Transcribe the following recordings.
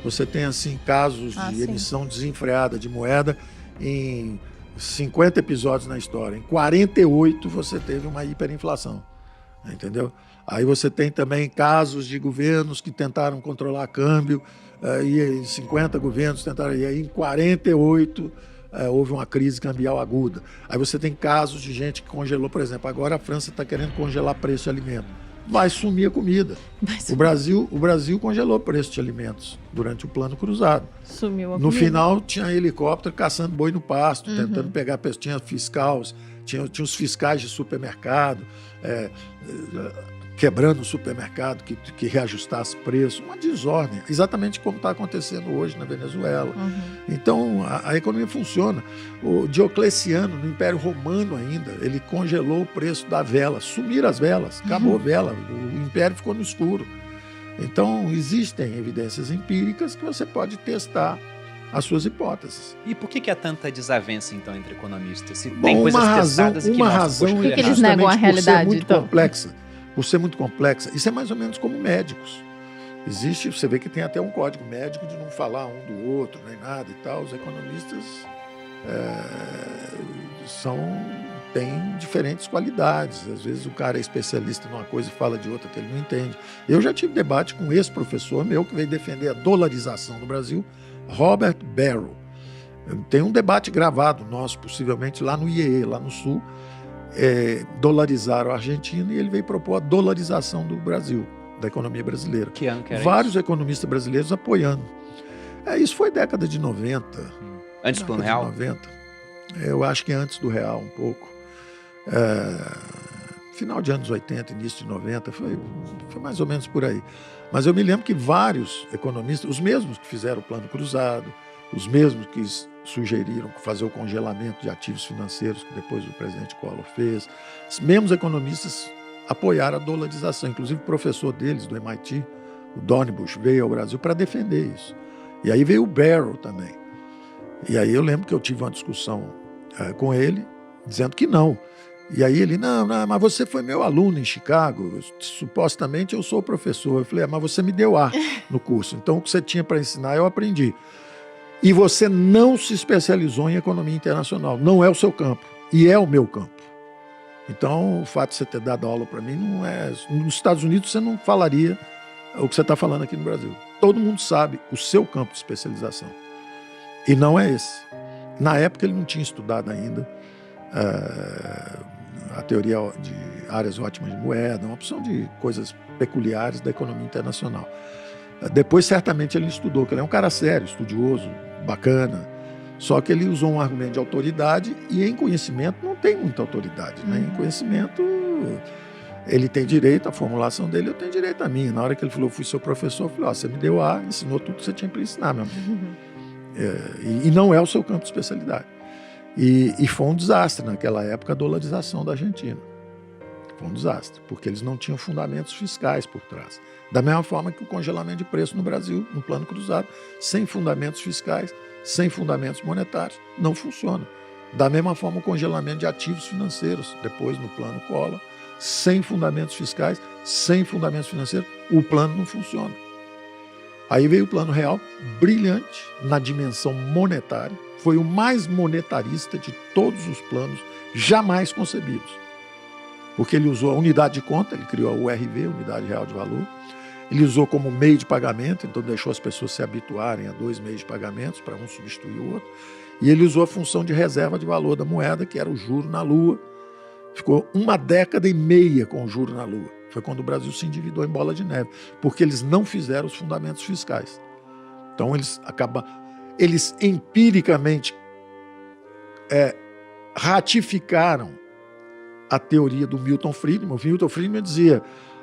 Você tem assim casos de emissão desenfreada de moeda em 50 episódios na história. Em 48 você teve uma hiperinflação, entendeu? Aí você tem também casos de governos que tentaram controlar câmbio, e em 50 governos tentaram, e aí em 48 houve uma crise cambial aguda. Aí você tem casos de gente que congelou, por exemplo, agora a França está querendo congelar preço de alimento. Vai sumir a comida. O Brasil congelou o preço de alimentos durante o Plano Cruzado. Sumiu a comida. No final, tinha helicóptero caçando boi no pasto, tentando pegar pessoas. Tinha fiscais, tinha os fiscais de supermercado, quebrando o supermercado que reajustasse preço. Uma desordem, exatamente como está acontecendo hoje na Venezuela. Então, a economia funciona. O Diocleciano, no Império Romano ainda, ele congelou o preço da vela. Sumiram as velas, acabou a vela. O Império ficou no escuro. Então, existem evidências empíricas que você pode testar as suas hipóteses. E por que há tanta desavença, então, entre economistas? Se tem coisas testadas e que uma mostram razão Por que eles negam a realidade, muito então? complexa. Por ser muito complexa. Isso é mais ou menos como médicos. Existe, você vê que tem até um código médico de não falar um do outro, nem nada e tal. Os economistas têm diferentes qualidades. Às vezes o cara é especialista numa coisa e fala de outra que ele não entende. Eu já tive debate com um ex-professor meu que veio defender a dolarização do Brasil, Robert Barrow. Tem um debate gravado nosso, possivelmente lá no IEE, lá no Sul. Dolarizaram a Argentina e ele veio propor a dolarização do Brasil, da economia brasileira. Que ano que era Vários isso? economistas brasileiros apoiando. Isso foi década de 90. Antes do Plano Real? 90. Eu acho que antes do Real um pouco. Final de anos 80, início de 90, foi mais ou menos por aí. Mas eu me lembro que vários economistas, os mesmos que fizeram o Plano Cruzado, os mesmos que sugeriram fazer o congelamento de ativos financeiros, que depois o presidente Collor fez, os mesmos economistas apoiaram a dolarização. Inclusive o professor deles, do MIT, o Dornbusch, veio ao Brasil para defender isso. E aí veio o Barrow também. E aí eu lembro que eu tive uma discussão com ele, dizendo que não. E aí ele, não, mas você foi meu aluno em Chicago, supostamente eu sou professor. Eu falei, mas você me deu A no curso, então o que você tinha para ensinar eu aprendi. E você não se especializou em economia internacional, não é o seu campo, e é o meu campo. Então, o fato de você ter dado aula para mim não é... Nos Estados Unidos você não falaria o que você está falando aqui no Brasil. Todo mundo sabe o seu campo de especialização. E não é esse. Na época ele não tinha estudado ainda a teoria de áreas ótimas de moeda, uma opção de coisas peculiares da economia internacional. Depois, certamente, ele estudou, que ele é um cara sério, estudioso, bacana, só que ele usou um argumento de autoridade e em conhecimento não tem muita autoridade, né? Em conhecimento, ele tem direito, a formulação dele, eu tenho direito a minha. Na hora que ele falou, eu fui seu professor, eu falei, você me deu A, ensinou tudo que você tinha para ensinar, meu amigo. E não é o seu campo de especialidade. E foi um desastre naquela época a dolarização da Argentina. Foi um desastre, porque eles não tinham fundamentos fiscais por trás. Da mesma forma que o congelamento de preço no Brasil, no Plano Cruzado, sem fundamentos fiscais, sem fundamentos monetários, não funciona. Da mesma forma o congelamento de ativos financeiros, depois no Plano Collor, sem fundamentos fiscais, sem fundamentos financeiros, o plano não funciona. Aí veio o Plano Real, brilhante na dimensão monetária, foi o mais monetarista de todos os planos jamais concebidos. Porque ele usou a unidade de conta, ele criou a URV, Unidade Real de Valor, ele usou como meio de pagamento, então deixou as pessoas se habituarem a 2 meios de pagamentos para um substituir o outro, e ele usou a função de reserva de valor da moeda, que era o juro na Lua. Ficou 1 década e meia com o juro na Lua. Foi quando o Brasil se endividou em bola de neve, porque eles não fizeram os fundamentos fiscais. Então eles empiricamente ratificaram a teoria do Milton Friedman. O Milton Friedman dizia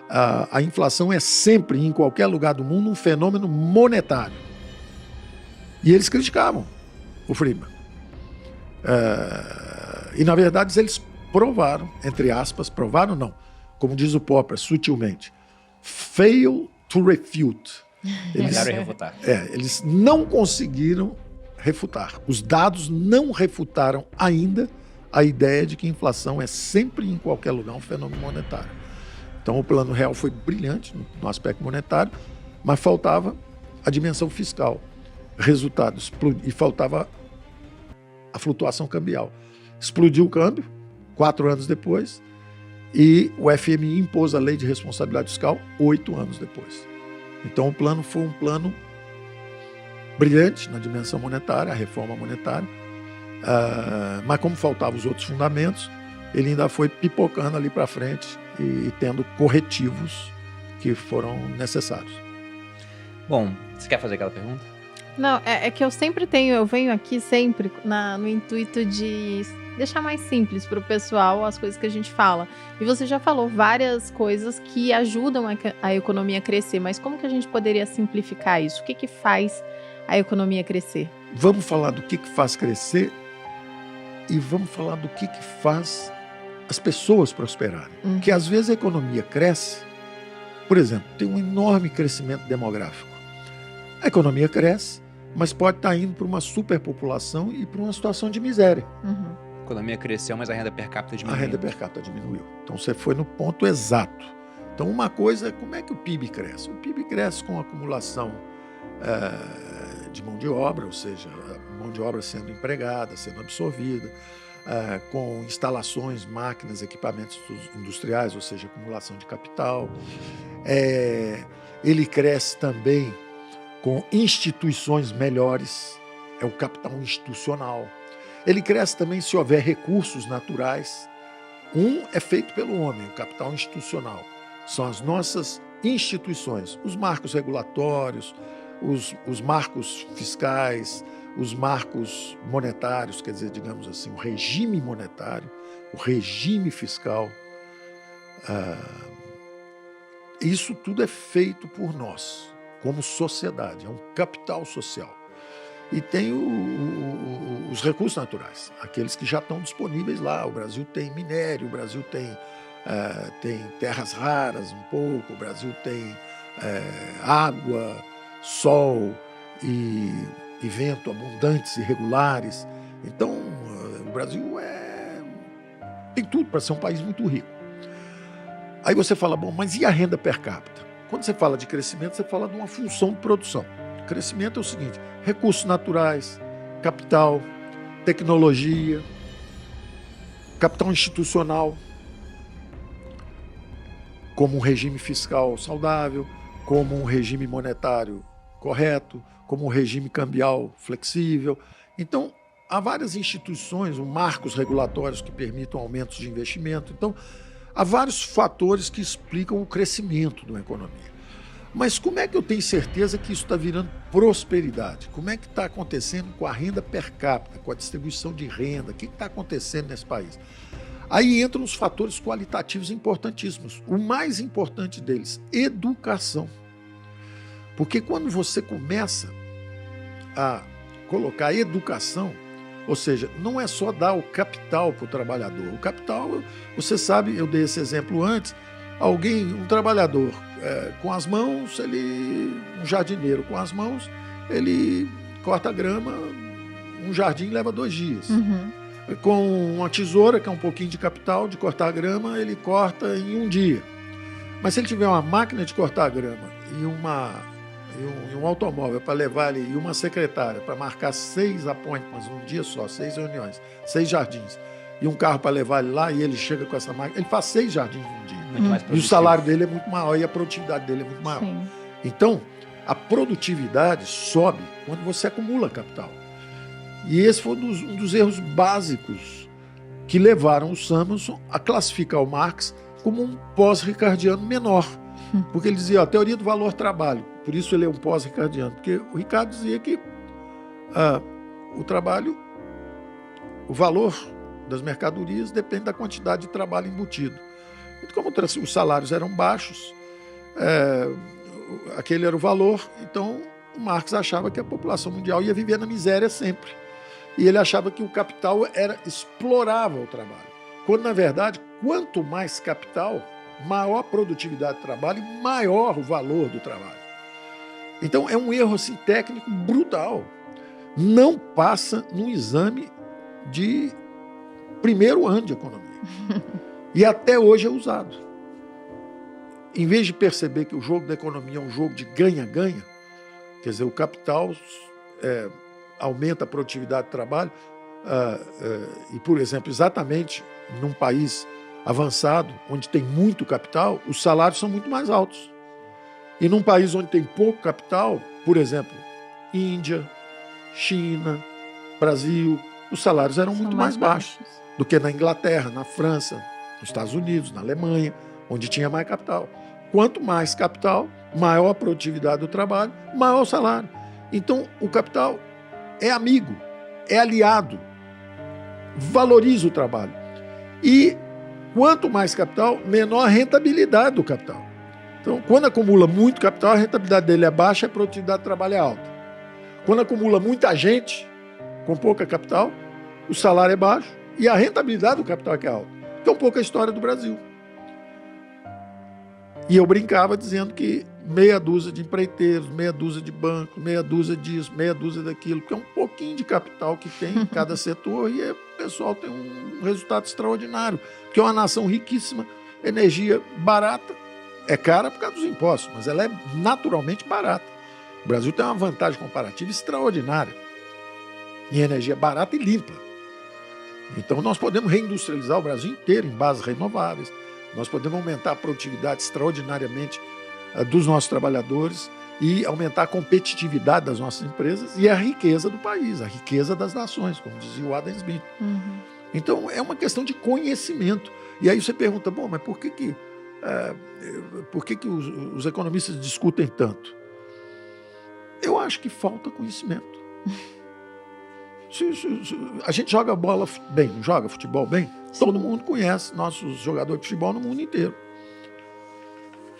a inflação é sempre, em qualquer lugar do mundo, um fenômeno monetário. E eles criticavam o Friedman. E, na verdade, eles provaram, entre aspas, provaram não, como diz o Popper, sutilmente, fail to refute. Eles não conseguiram refutar. Os dados não refutaram ainda a ideia de que a inflação é sempre, em qualquer lugar, um fenômeno monetário. Então, o Plano Real foi brilhante no aspecto monetário, mas faltava a dimensão fiscal. Resultado, e faltava a flutuação cambial. Explodiu o câmbio, 4 anos depois, e o FMI impôs a lei de responsabilidade fiscal 8 anos depois. Então o plano foi um plano brilhante na dimensão monetária, a reforma monetária, mas como faltavam os outros fundamentos, ele ainda foi pipocando ali para frente e tendo corretivos que foram necessários. Bom, você quer fazer aquela pergunta? Não, é que eu venho aqui sempre no intuito de deixar mais simples para o pessoal as coisas que a gente fala. E você já falou várias coisas que ajudam a economia a crescer, mas como que a gente poderia simplificar isso? O que faz a economia crescer? Vamos falar do que faz crescer e vamos falar do que faz as pessoas prosperarem. Porque às vezes a economia cresce, por exemplo, tem um enorme crescimento demográfico. A economia cresce, mas pode estar indo para uma superpopulação e para uma situação de miséria. A economia cresceu, mas a renda per capita diminuiu. A renda per capita diminuiu. Então você foi no ponto exato. Então uma coisa é como é que o PIB cresce. O PIB cresce com a acumulação de mão de obra, ou seja, a mão de obra sendo empregada, sendo absorvida, com instalações, máquinas, equipamentos industriais, ou seja, acumulação de capital. Ele cresce também com instituições melhores, é o capital institucional. Ele cresce também se houver recursos naturais. Um é feito pelo homem, o capital institucional. São as nossas instituições, os marcos regulatórios, os marcos fiscais, os marcos monetários, quer dizer, digamos assim, o regime monetário, o regime fiscal. Isso tudo é feito por nós, como sociedade, é um capital social. E tem os recursos naturais, aqueles que já estão disponíveis lá. O Brasil tem minério, o Brasil tem terras raras um pouco, o Brasil tem água, sol e vento abundantes e regulares. Então, o Brasil tem tudo para ser um país muito rico. Aí você fala, bom, mas e a renda per capita? Quando você fala de crescimento, você fala de uma função de produção. Crescimento é o seguinte: recursos naturais, capital, tecnologia, capital institucional, como um regime fiscal saudável, como um regime monetário correto, como um regime cambial flexível. Então, há várias instituições, marcos regulatórios que permitam aumentos de investimento. Então, há vários fatores que explicam o crescimento de uma economia. Mas como é que eu tenho certeza que isso está virando prosperidade? Como é que está acontecendo com a renda per capita, com a distribuição de renda? O que está acontecendo nesse país? Aí entram os fatores qualitativos importantíssimos. O mais importante deles, educação. Porque quando você começa a colocar educação, ou seja, não é só dar o capital para o trabalhador. O capital, você sabe, eu dei esse exemplo antes, um trabalhador com as mãos, um jardineiro com as mãos, ele corta a grama, um jardim leva 2 dias. Com uma tesoura, que é um pouquinho de capital, de cortar a grama, ele corta em 1 dia. Mas se ele tiver uma máquina de cortar a grama e um automóvel para levar ele, e uma secretária para marcar 6 appointments num dia só, 6 reuniões, 6 jardins, e um carro para levar ele lá, e ele chega com essa máquina, ele faz 6 jardins num dia. E o salário dele é muito maior e a produtividade dele é muito maior. Sim. Então, a produtividade sobe quando você acumula capital. E esse foi um dos erros básicos que levaram o Samuelson a classificar o Marx como um pós-ricardiano menor. Porque ele dizia, a teoria do valor-trabalho, por isso ele é um pós-ricardiano, porque o Ricardo dizia que o trabalho, o valor das mercadorias depende da quantidade de trabalho embutido. E como os salários eram baixos, aquele era o valor, então o Marx achava que a população mundial ia viver na miséria sempre. E ele achava que o capital explorava o trabalho. Quando, na verdade, quanto mais capital, maior a produtividade do trabalho e maior o valor do trabalho. Então, é um erro assim, técnico brutal. Não passa no exame de primeiro ano de economia. E até hoje é usado. Em vez de perceber que o jogo da economia é um jogo de ganha-ganha, Quer dizer, o capital aumenta a produtividade do trabalho e, por exemplo, exatamente num país avançado, onde tem muito capital, os salários são muito mais altos. E num país onde tem pouco capital, por exemplo, Índia, China, Brasil, os salários eram muito mais baixos do que na Inglaterra, na França, nos Estados Unidos, na Alemanha, onde tinha mais capital. Quanto mais capital, maior a produtividade do trabalho, maior o salário. Então, o capital é amigo, é aliado, valoriza o trabalho. E quanto mais capital, menor a rentabilidade do capital. Então, quando acumula muito capital, a rentabilidade dele é baixa e a produtividade do trabalho é alta. Quando acumula muita gente com pouca capital, o salário é baixo e a rentabilidade do capital é que é alta. Que é um pouco a história do Brasil. E eu brincava dizendo que meia dúzia de empreiteiros, meia dúzia de bancos, meia dúzia disso, meia dúzia daquilo, porque é um pouquinho de capital que tem em cada setor e o pessoal tem um resultado extraordinário, porque é uma nação riquíssima, energia barata, é cara por causa dos impostos, mas ela é naturalmente barata. O Brasil tem uma vantagem comparativa extraordinária em energia barata e limpa. Então nós podemos reindustrializar o Brasil inteiro em bases renováveis, nós podemos aumentar a produtividade extraordinariamente dos nossos trabalhadores e aumentar a competitividade das nossas empresas e a riqueza do país, a riqueza das nações, como dizia o Adam Smith. Uhum. Então, é uma questão de conhecimento. E aí você pergunta, bom, mas por que os economistas discutem tanto? Eu acho que falta conhecimento. A gente joga bola bem, não joga futebol bem? Sim. Todo mundo conhece nossos jogadores de futebol no mundo inteiro.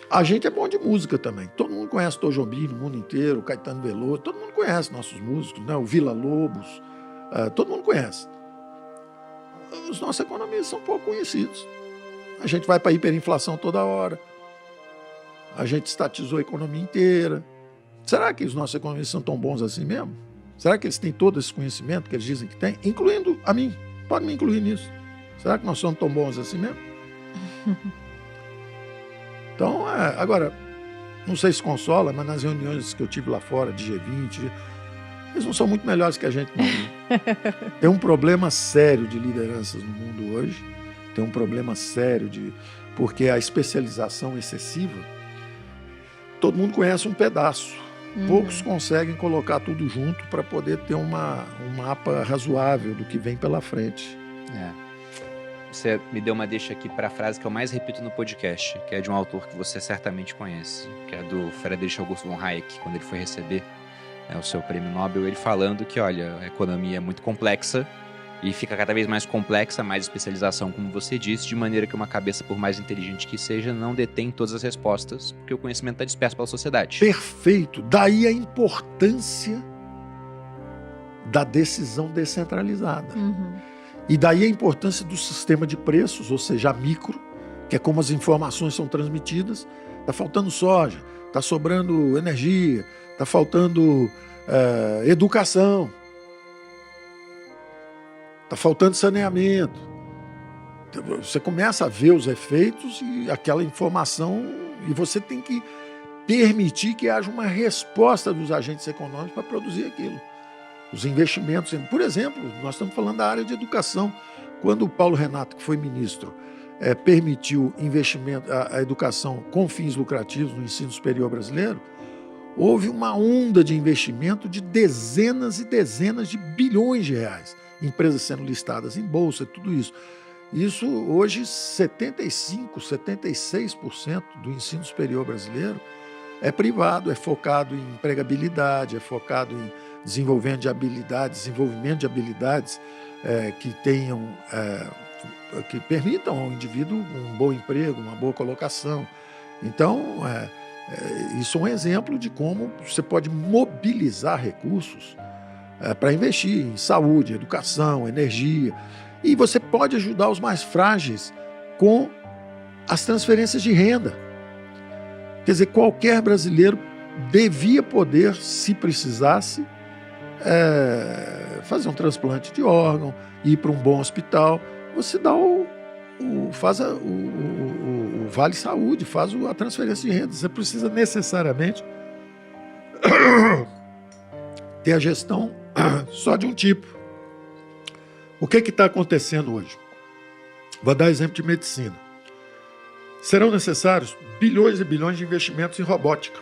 A gente é bom de música também. Todo mundo conhece Tom Jobim no mundo inteiro, Caetano Veloso, todo mundo conhece nossos músicos, né? O Vila Lobos, todo mundo conhece. Os nossos economistas são pouco conhecidos. A gente vai para a hiperinflação toda hora. A gente estatizou a economia inteira. Será que os nossos economistas são tão bons assim mesmo? Será que eles têm todo esse conhecimento que eles dizem que têm? Incluindo a mim. Pode me incluir nisso. Será que nós somos tão bons assim mesmo? Então, agora, não sei se consola, mas nas reuniões que eu tive lá fora, de G20, eles não são muito melhores que a gente, não. Tem um problema sério de lideranças no mundo hoje. Tem um problema sério porque a especialização excessiva, todo mundo conhece um pedaço. Poucos conseguem colocar tudo junto para poder ter um mapa razoável do que vem pela frente. Você me deu uma deixa aqui para a frase que eu mais repito no podcast, que é de um autor que você certamente conhece, que é do Friedrich August von Hayek, quando ele foi receber o seu prêmio Nobel, ele falando que, olha, a economia é muito complexa e fica cada vez mais complexa, mais especialização, como você disse, de maneira que uma cabeça, por mais inteligente que seja, não detém todas as respostas, porque o conhecimento está disperso pela sociedade. Perfeito. Daí a importância da decisão descentralizada. E daí a importância do sistema de preços, ou seja, a micro, que é como as informações são transmitidas. Está faltando soja, está sobrando energia, está faltando educação, está faltando saneamento. Você começa a ver os efeitos e aquela informação, e você tem que permitir que haja uma resposta dos agentes econômicos para produzir aquilo. Os investimentos, por exemplo, nós estamos falando da área de educação. Quando o Paulo Renato, que foi ministro, permitiu investimento, a educação com fins lucrativos no ensino superior brasileiro, houve uma onda de investimento de dezenas e dezenas de bilhões de reais. Empresas sendo listadas em bolsa, tudo isso. Isso hoje, 75%, 76% do ensino superior brasileiro é privado, é focado em empregabilidade, é focado em desenvolvimento de habilidades que tenham, que permitam ao indivíduo um bom emprego, uma boa colocação. Então, isso é um exemplo de como você pode mobilizar recursos para investir em saúde, educação, energia. E você pode ajudar os mais frágeis com as transferências de renda. Quer dizer, qualquer brasileiro devia poder, se precisasse, fazer um transplante de órgão, ir para um bom hospital. Você dá faz o Vale Saúde, faz a transferência de renda. Você precisa necessariamente ter a gestão só de um tipo. O que está acontecendo hoje? Vou dar exemplo de medicina. Serão necessários bilhões e bilhões de investimentos em robótica.